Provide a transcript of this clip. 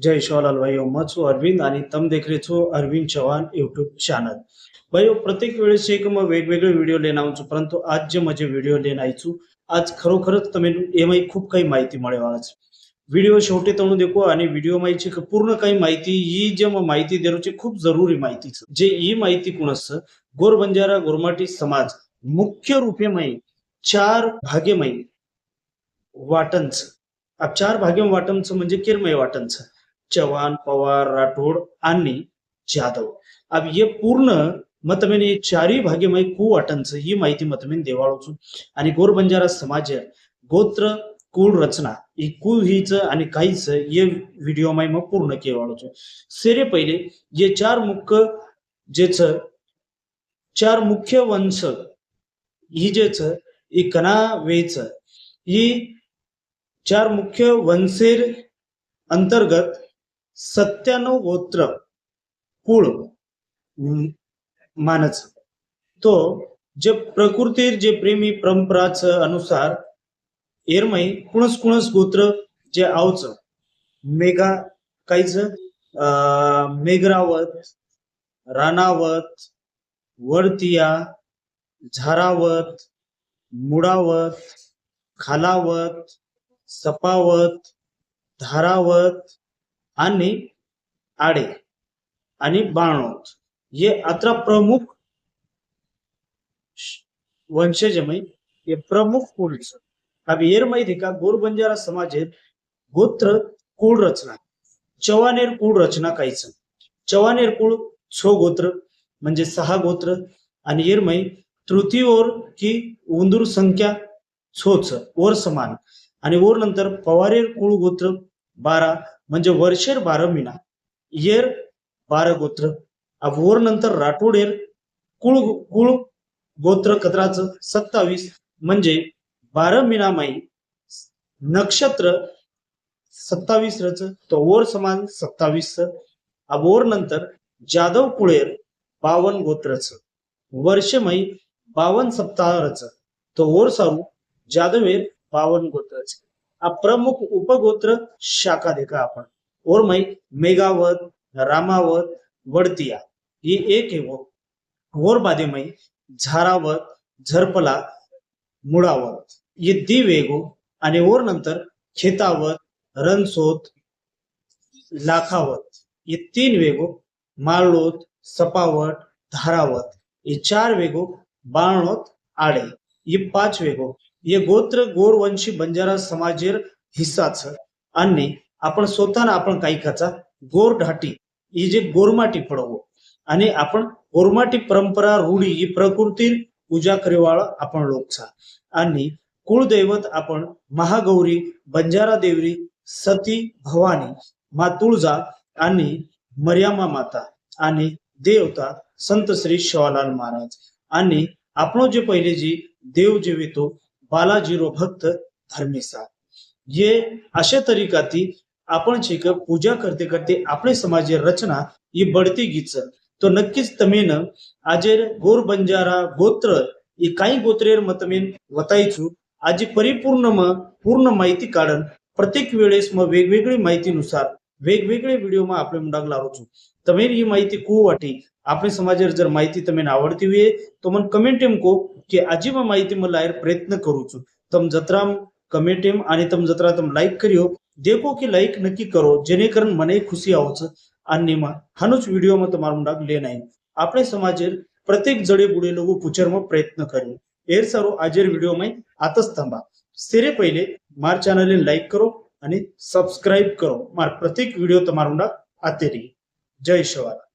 जय शिवलाल भाइयों, मैं छू अरविंद आणि तम देख रहे छो अरविंद चव्हाण यूट्यूब चॅनल. भाइयों, प्रत्येक वेळेस एक मग वेगवेगळे व्हिडिओ लेन आવું છું, પરંતુ आज જે મજે व्हिडिओ લેન આવી છું, आज खरोखरच તમે એમાં खूप काही माहिती મળેવાळा છે. व्हिडिओ शेवटी तणू देखो आणि व्हिडिओ ची पूर्ण काही माहिती ही जे माहिती देण्याची खूप जरुरी माहिती છે. जे ही माहिती कोणस गोर बंजारा गोरमाटी समाज मुख्य रूपे मै चार भागे मै वाटन છે. अब चार भागे वाटन છે म्हणजे किरमय वाटन છે. चौहान, पवार, राठौड़ आणि जाधव. अब ये पूर्ण मतमेन ये चारही भागे में कु वाटन છે ही माहिती मतमेन देवाळो છું. आणि गोर बंजारा समाज गोत्र कुळ रचना ही कुळ हीच आणि काहीच ये व्हिडिओ में मैं पूर्ण केवाळो છું. सेरे पहिले ये चार मुख्य जे छ चार मुख्य वंश ही जे छ ही कना वेच ही चार मुख्य वंशेर अंतर्गत 97 गोत्र कुळ मानच. तो जे प्रकृतीर जे प्रेमी परंपराच अनुसार एरमय कुणस कुणस गोत्र जे आवच मेघा काहीच मेघरावत, रानावत, वडतिया, झारावत, मुडावत, खालावत, सपावत, धारावत आणि आडे आणि बाणोत ये अत्र प्रमुख वंशज में ये प्रमुख कुल. अब येर माहिती का गोर बंजारा समाजेत गोत्र कुळ रचना चव्हाणेर कुळ रचना काहीच. चव्हाणेर कुळ छो गोत्र म्हणजे 6 गोत्र आणि येरमय तृतीयोर की उंदूर संख्या छोच वर समान आणि वर नंतर पवारेर कुळ गोत्र 12 म्हणजे वर्षेर 12 महिना येर 12 गोत्र. अब वर नंतर राठोडेर कुळ कुळ गोत्र कत्राच 27 म्हणजे 12 महिना माई नक्षत्र 27 रच तो वर समान 27. अब वर नंतर जाधव कुळेर 52 गोत्रच वर्षमय 52 सप्ताह रच तो वर सारू जाधवेर 52 गोत्रच. अब प्रमुख उपगोत्र शाखा देखा आपण और मई मेघावत, रामावत, वडतिया ये एक है वो और बादे मई झारावत, झरपला, मुडावत ये दी वेगो आणि और नंतर खेतावत, रणसोत, लाखावत ये 3 वेगो, माळलोत, सपावत, धारावत ये 4 वेगो, बाणोत, आडे ये 5 वेगो. ये गोत्र गोरवंशी बंजारा समाजेर हिस्सा छ आणि आपण स्वतःना आपण काही खाचा गोर ढाटी ही जे गोरमाटी पडवो आणि आपण गोरमाटी परंपरा रूढी ही प्रकृती पूजा करेवाळा आपण लोक छा. आणि कुळदैवत आपण महागौरी, बंजारा देवरी, सती भवानी, मा तुळजा आणि मर्यामा माता आणि देवता संत श्री शिवालाल महाराज आणि आपण जे पहिले जी देव जेवितो बालाजीरो भक्त धर्मेसा ये अशा तरीकाती आपण शिक पूजा करते करते आपले समाज रचना ही बढती गीच. तो नक्कीच तमेन आजेर गोर बंजारा गोत्र ही काही गोत्रेर मतमेन वतायचू आजी परिपूर्ण पूर्ण माहिती काढन प्रत्येक वेळेस मग वेगवेगळी माहितीनुसार वेगवेगळे व्हिडिओ માં આપણે મુંડાગ લાવો છું. તમે ही माहिती કુ વાટી આપણે સમાજર जर माहिती તમે आवडती वे तो मन कमेंट एम को कि आजी में माहिती में लायर प्रयत्न करू છું. तम जत्रा कमेंट एम आणि तम जत्रा तम लाइक करियो देखो कि लाइक नक्की करो जेणेकरून મને ખુશી આવશે અને માં હનુજ વિડિયો માં તમારું મુંડાગ લેન આઈ આપણે સમાજેર प्रत्येक जडे बुडे लोगो पुचर में प्रयत्न करें एर सारो आजेर व्हिडिओ में आतच थांबा. सेरे पहिले मार चॅनल लाइक करो आणि सब्सक्राइब करो मार प्रत्येक व्हिडिओ તમારું આતે રહી. जय शिवालाल.